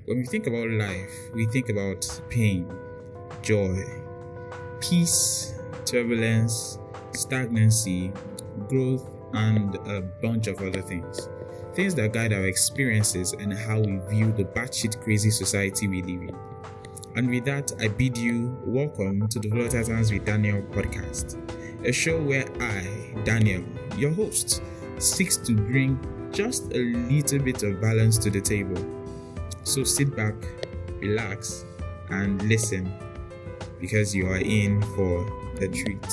When we think about life, we think about pain, joy, peace, turbulence, stagnancy, growth, and a bunch of other things. Things that guide our experiences and how we view the batshit crazy society we live in. And with that, I bid you welcome to the V027 with Daniel podcast, a show where I, Daniel, your host, seeks to bring just a little bit of balance to the table. So sit back, relax, and listen, because you are in for a treat.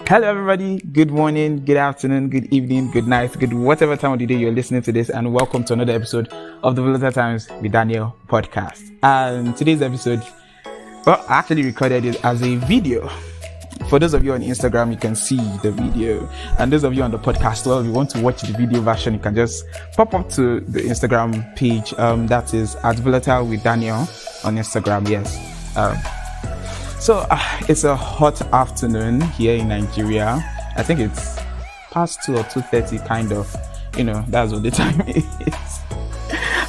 Hello everybody, good morning, good afternoon, good evening, good night, good whatever time of the day you're listening to this, and welcome to another episode of the V027 with Daniel podcast. And today's episode, I actually recorded it as a video. For those of you on Instagram, you can see the video, and those of you on the podcast, well, if you want to watch the video version, you can just pop up to the Instagram page. That is at V027 with Daniel on Instagram. Yes. So it's a hot afternoon here in Nigeria. I think it's past 2 or 2:30 kind of, that's what the time is.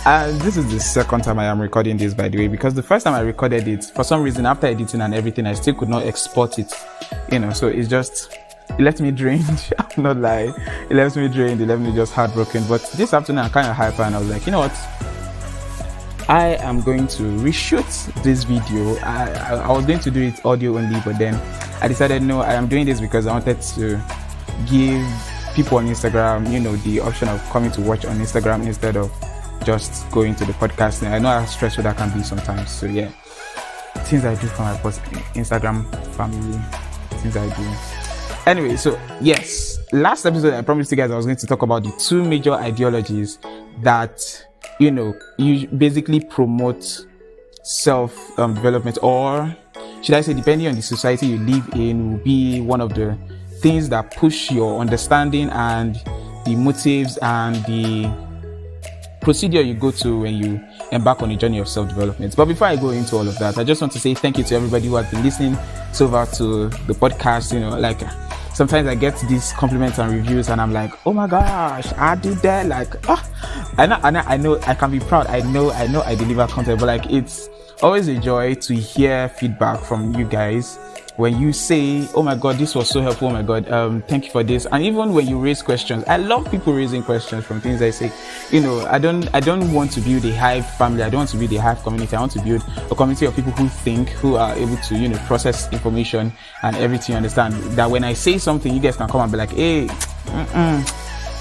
And this is the second time I am recording this, by the way, because the first time I recorded it, for some reason, after editing and everything, I still could not export it, so it's just, it left me drained. I'm not lying. It left me drained. It left me just heartbroken. But this afternoon, I'm kind of hyper and I was like, you know what? I am going to reshoot this video. I was going to do it audio only, but then I decided, no, I am doing this because I wanted to give people on Instagram, the option of coming to watch on Instagram instead of just going to the podcast. And I know how stressful that can be sometimes. So yeah, things I do for my Instagram family, things I do. Anyway, so yes, last episode I promised you guys I was going to talk about the two major ideologies that you basically promote self-development, or should I say, depending on the society you live in, will be one of the things that push your understanding and the motives and the procedure you go to when you embark on a journey of self-development. But before I go into all of that, I just want to say thank you to everybody who has been listening so far to the podcast. Sometimes I get these compliments and reviews and I'm like, oh my gosh, I did that. I know I can be proud. I know I deliver content, but it's always a joy to hear feedback from you guys when you say, oh my God, this was so helpful. Oh my God, thank you for this. And even when you raise questions, I love people raising questions from things I say. I don't want to build a hive family. I don't want to build a hive community. I want to build a community of people who think, who are able to, process information and everything. Understand that when I say something, you guys can come and be like, hey,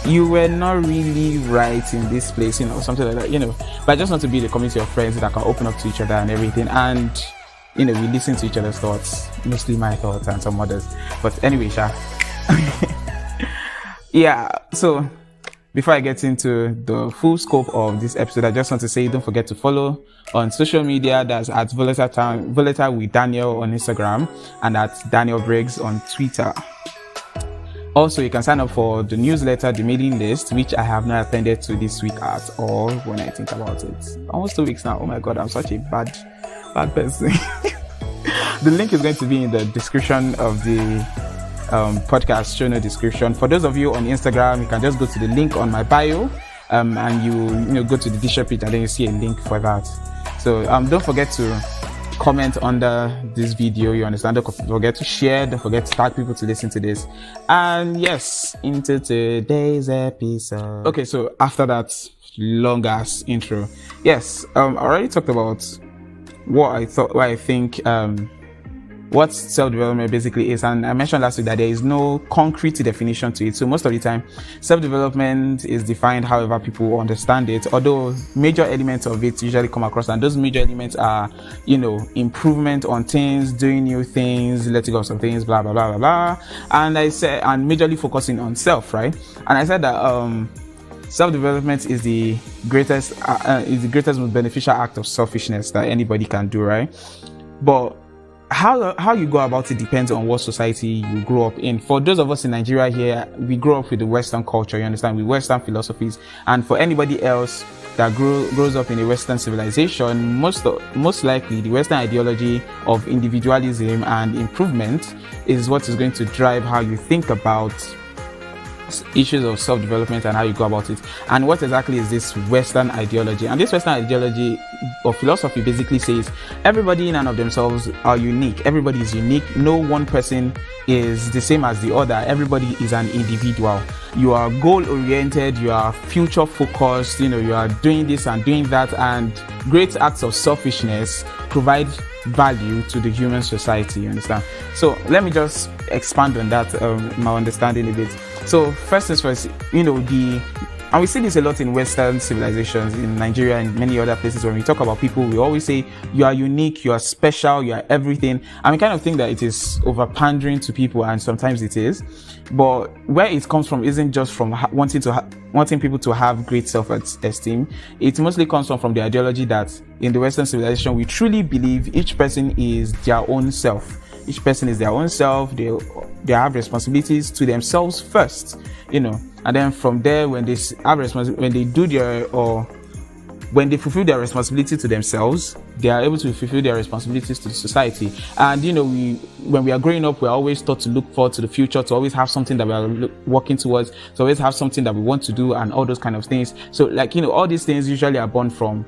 you were not really right in this place, something like that, But I just want to be the community of friends that can open up to each other and everything. And we listen to each other's thoughts, mostly my thoughts and some others. But anyway, yeah, so before I get into the full scope of this episode, I just want to say don't forget to follow on social media. That's at V027 with Daniel on Instagram and at Daniel Briggs on Twitter. Also, you can sign up for the newsletter, the mailing list, which I have not attended to this week at all when I think about it. Almost 2 weeks now. Oh my God, I'm such a bad person. The link is going to be in the description of the podcast, show note description. For those of you on Instagram, you can just go to the link on my bio and you go to the Disher page and then you see a link for that. So don't forget to comment under this video, you understand? Don't forget to share, don't forget to tag people to listen to this. And yes, into today's episode. Okay, so after that long ass intro, yes, I already talked about what I think what self-development basically is, and I mentioned last week that there is no concrete definition to it. So most of the time, self-development is defined however people understand it, although major elements of it usually come across, and those major elements are, improvement on things, doing new things, letting go of some things, blah blah blah blah blah. And majorly focusing on self, right? And I said that self-development is the greatest most beneficial act of selfishness that anybody can do, right? But how you go about it depends on what society you grow up in. For those of us in Nigeria here, we grow up with the Western culture, you understand, with Western philosophies. And for anybody else that grows up in a Western civilization, most likely the Western ideology of individualism and improvement is what is going to drive how you think about issues of self-development and how you go about it. And what exactly is this Western ideology? And this Western ideology or philosophy basically says everybody in and of themselves are unique. Everybody is unique. No one person is the same as the other. Everybody is an individual. You are goal-oriented, you are future-focused, you are doing this and doing that, and great acts of selfishness provide value to the human society, you understand? So let me just expand on that, my understanding a bit. So first things first, and we see this a lot in Western civilizations, in Nigeria and many other places. When we talk about people, we always say you are unique, you are special, you are everything. And we kind of think that it is over-pandering to people, and sometimes it is. But where it comes from isn't just from wanting people to have great self-esteem. It mostly comes from the ideology that in the Western civilization, we truly believe each person is their own self. Each person is their own self. They have responsibilities to themselves first, and then from there, when they have when they fulfill their responsibility to themselves, they are able to fulfill their responsibilities to society. And when we are growing up, we're always taught to look forward to the future, to always have something that we are working towards, to always have something that we want to do, and all those kind of things. So all these things usually are born from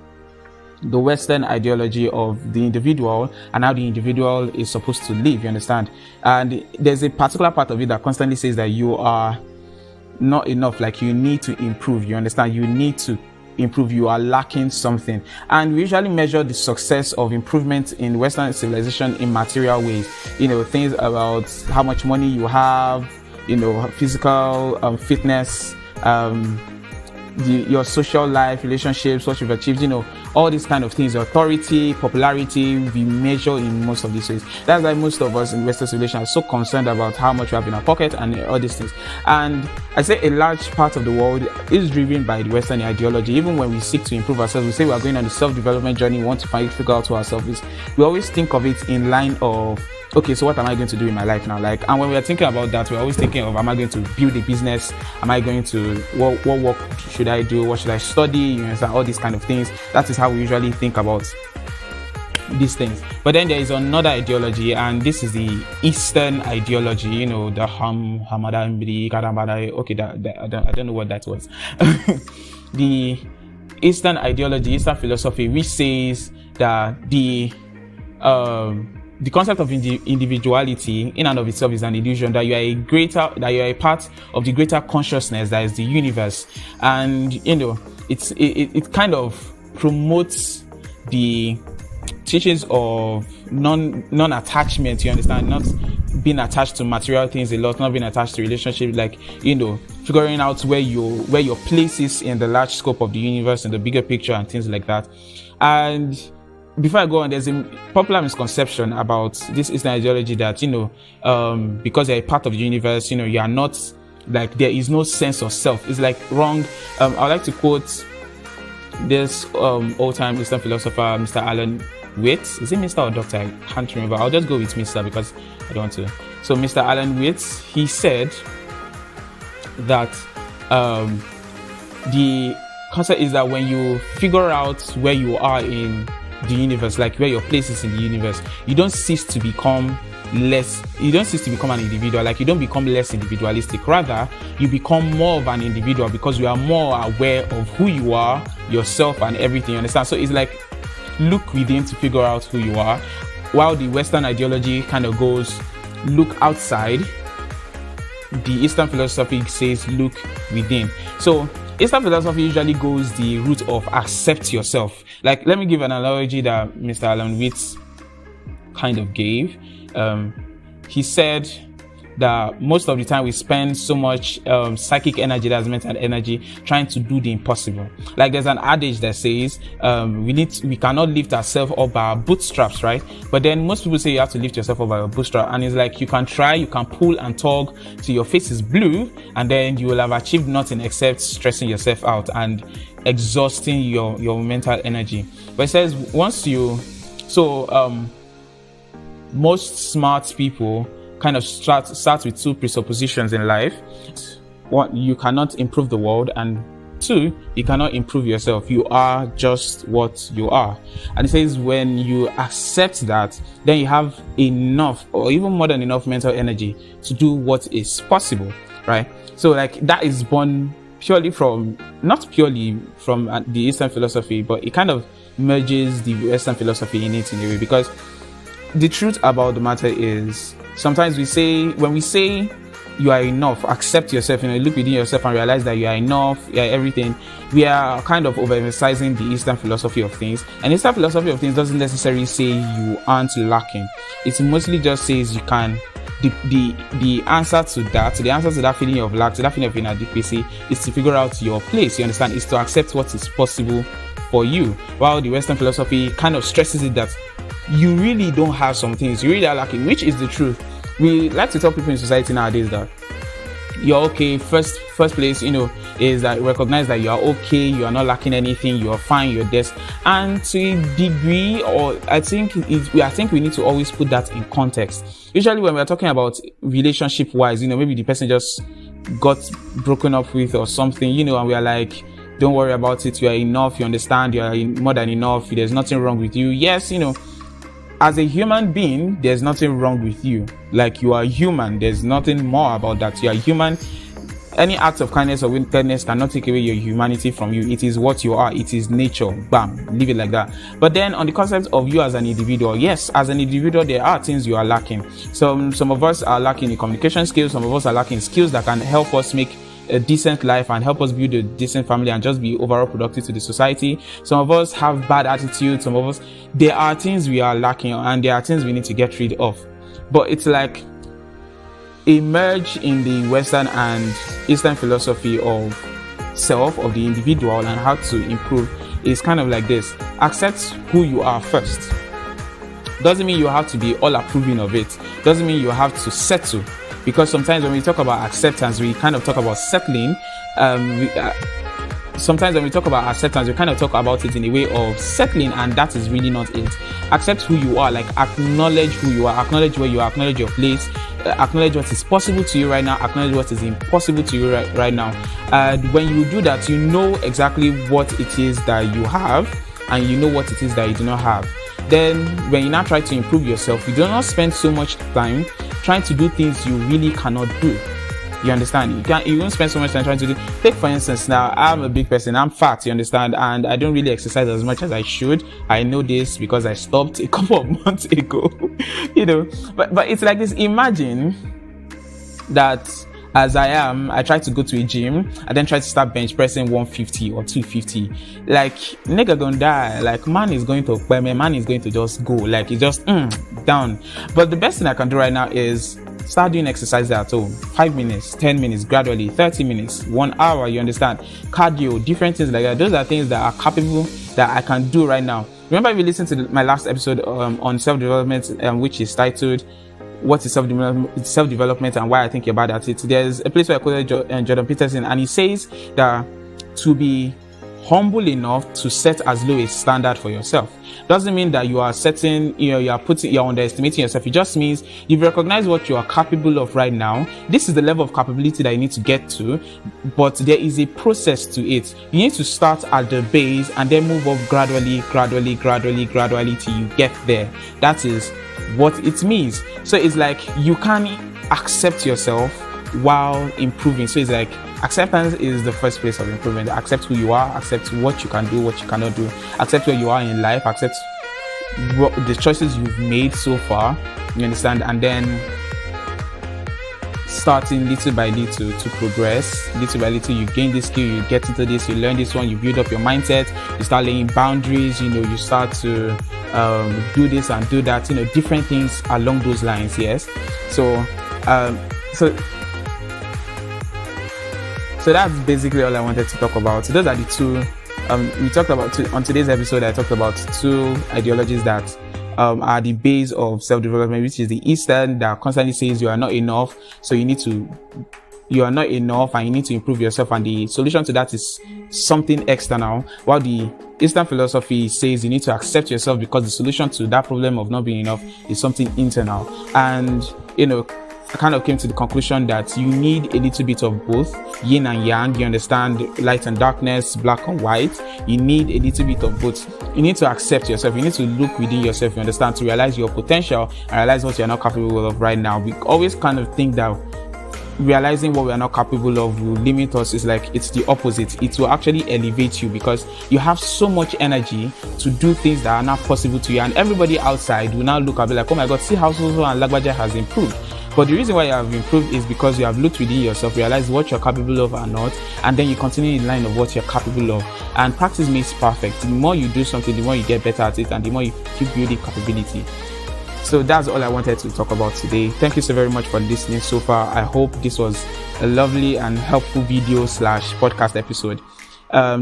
the Western ideology of the individual and how the individual is supposed to live, you understand? And there's a particular part of it that constantly says that you are not enough, you need to improve, you understand? You need to improve, you are lacking something. And we usually measure the success of improvement in Western civilization in material ways, things about how much money you have, physical fitness, your social life, relationships, what you've achieved, all these kind of things, authority, popularity, we measure in most of these ways. That's why most of us in Western civilization are so concerned about how much we have in our pocket and all these things. And I say a large part of the world is driven by the Western ideology. Even when we seek to improve ourselves, we say we are going on the self-development journey, we want to figure out who ourselves is. We always think of it in line of, okay, so what am I going to do in my life now? And when we are thinking about that, we're always thinking of, am I going to build a business? Am I going to, what work should I do? What should I study? All these kind of things. That is how we usually think about these things. But then there is another ideology, and this is the Eastern ideology, the Hamadan, okay, I don't know what that was. The Eastern ideology, Eastern philosophy, which says that the concept of individuality in and of itself is an illusion, that you are a part of the greater consciousness that is the universe. And it kind of promotes the teachings of non-attachment, you understand, not being attached to material things a lot, not being attached to relationships, figuring out where your place is in the large scope of the universe and the bigger picture and things like that. And before I go on, there's a popular misconception about this Eastern ideology that, because you're a part of the universe, you are not, there is no sense of self. It's wrong. I would like to quote this old-time Eastern philosopher, Mr. Alan Waits. Is it Mr. or Doctor? I can't remember. I'll just go with Mr. because I don't want to. So Mr. Alan Waits, he said that the concept is that when you figure out where you are in the universe, where your place is in the universe, you don't cease to become an individual. You don't become less individualistic. Rather, you become more of an individual because you are more aware of who you are, yourself, and everything. You understand? So it's look within to figure out who you are, while the Western ideology kind of goes look outside. The Eastern philosophy says look within. So Eastern philosophy usually goes the route of accept yourself. Let me give an analogy that Mr. Alan Waits kind of gave. He said that most of the time we spend so much psychic energy, that's mental energy, trying to do the impossible. There's an adage that says we cannot lift ourselves up by our bootstraps, right? But then most people say you have to lift yourself up by your bootstrap, and it's you can try, you can pull and tug till your face is blue, and then you will have achieved nothing except stressing yourself out and exhausting your mental energy. But it says most smart people kind of start with two presuppositions in life. One, you cannot improve the world, and two, you cannot improve yourself. You are just what you are. And it says when you accept that, then you have enough or even more than enough mental energy to do what is possible. right? So like that is born not purely from the Eastern philosophy, but it kind of merges the Western philosophy in it in a way, because the truth about the matter is sometimes when we say you are enough, accept yourself, look within yourself and realize that you are enough, you are everything, we are kind of overemphasizing the Eastern philosophy of things. And Eastern philosophy of things doesn't necessarily say you aren't lacking. It mostly just says you can. The answer to that feeling of lack, to that feeling of inadequacy, is to figure out your place. You understand? Is to accept what is possible for you. While the Western philosophy kind of stresses it that you really don't have some things, you really are lacking, which is the truth. We like to tell people in society nowadays that you're okay. First place, is that recognize that you are okay, you are not lacking anything, you are fine, you're this. And to a degree, or I think we need to always put that in context. Usually when we're talking about relationship wise, maybe the person just got broken up with or something, and we are like, don't worry about it, you are enough, you understand, you are more than enough, there's nothing wrong with you. Yes, as a human being, there's nothing wrong with you. Like, you are human. There's nothing more about that. You are human. Any act of kindness or wickedness cannot take away your humanity from you. It is what you are. It is nature. Bam. Leave it like that. But then on the concept of you as an individual, yes, as an individual, there are things you are lacking. Some of us are lacking in communication skills. Some of us are lacking skills that can help us make a decent life and help us build a decent family and just be overall productive to the society. Some of us have bad attitude. Some of us, there are things we are lacking and there are things we need to get rid of. But it's like a merge in the Western and Eastern philosophy of self, of the individual, and how to improve is kind of like this. Accept who you are first. Doesn't mean you have to be all approving of it. Doesn't mean you have to settle. Because sometimes when we talk about acceptance, we kind of talk about settling. Sometimes when we talk about acceptance, we kind of talk about it in a way of settling, and that is really not it. Accept who you are, like acknowledge who you are, acknowledge where you are, acknowledge your place, acknowledge what is possible to you right now, acknowledge what is impossible to you right now. And when you do that, you know exactly what it is that you have, and you know what it is that you do not have. Then when you now try to improve yourself, you do not spend so much time trying to do things you really cannot do. You understand? You won't spend so much time trying to do. Take for instance, now I'm a big person, I'm fat, you understand, and I don't really exercise as much as I should. I know this because I stopped a couple of months ago. But it's like this. Imagine that as I am, I try to go to a gym, I then try to start bench pressing 150 or 250. Like, nigga gonna die. Like, man is going to just go. Like, it's just down. But the best thing I can do right now is start doing exercises at home. 5 minutes, 10 minutes, gradually, 30 minutes, 1 hour, you understand? Cardio, different things like that. Those are things that are capable that I can do right now. Remember, if you listened to my last episode on self-development, which is titled What is self-development and why I think about that. There's a place where I quoted Jordan Peterson, and he says that to be humble enough to set as low a standard for yourself doesn't mean that you are setting, you're underestimating yourself. It just means you've recognized what you are capable of right now. This is the level of capability that you need to get to, but there is a process to it. You need to start at the base and then move up gradually till you get there. That is what it means. So it's like you can accept yourself while improving. So it's like acceptance is the first place of improvement. Accept who you are, accept what you can do, what you cannot do, accept where you are in life, accept what the choices you've made so far, you understand, and then starting little by little to progress. Little by little you gain this skill, you get into this, you learn this one, you build up your mindset, you start laying boundaries, you start to do this and do that, different things along those lines. Yes. So that's basically all I wanted to talk about. So those are the two we talked about on today's episode. I talked about two ideologies that are the base of self-development, which is the Eastern that constantly says you are not enough, so you are not enough and you need to improve yourself, and the solution to that is something external, while the Eastern philosophy says you need to accept yourself because the solution to that problem of not being enough is something internal. And I kind of came to the conclusion that you need a little bit of both, yin and yang, you understand, light and darkness, black and white. You need a little bit of both. You need to accept yourself. You need to look within yourself, you understand, to realize your potential and realize what you're not capable of right now. We always kind of think that realizing what we are not capable of will limit us. Is like, it's the opposite. It will actually elevate you, because you have so much energy to do things that are not possible to you, and everybody outside will now look and be like, oh my god, see how so and Lagbaja has improved. But the reason why you have improved is because you have looked within yourself, realized what you're capable of or not, and then you continue in line of what you're capable of. And practice makes perfect. The more you do something, the more you get better at it, and the more you keep building capability. So that's all I wanted to talk about today. Thank you so very much for listening so far. I hope this was a lovely and helpful video / podcast episode.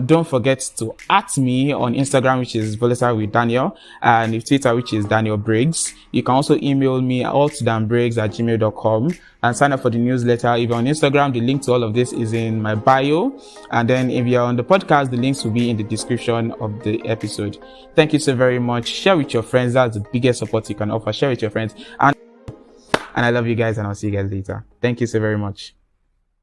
Don't forget to @ me on Instagram, which is Volatile with Daniel, and Twitter, which is Daniel Briggs. You can also email me altdanbriggs@gmail.com and sign up for the newsletter. If you're on Instagram, the link to all of this is in my bio. And then if you're on the podcast, the links will be in the description of the episode. Thank you so very much. Share with your friends. That's the biggest support you can offer. Share with your friends. And I love you guys, and I'll see you guys later. Thank you so very much.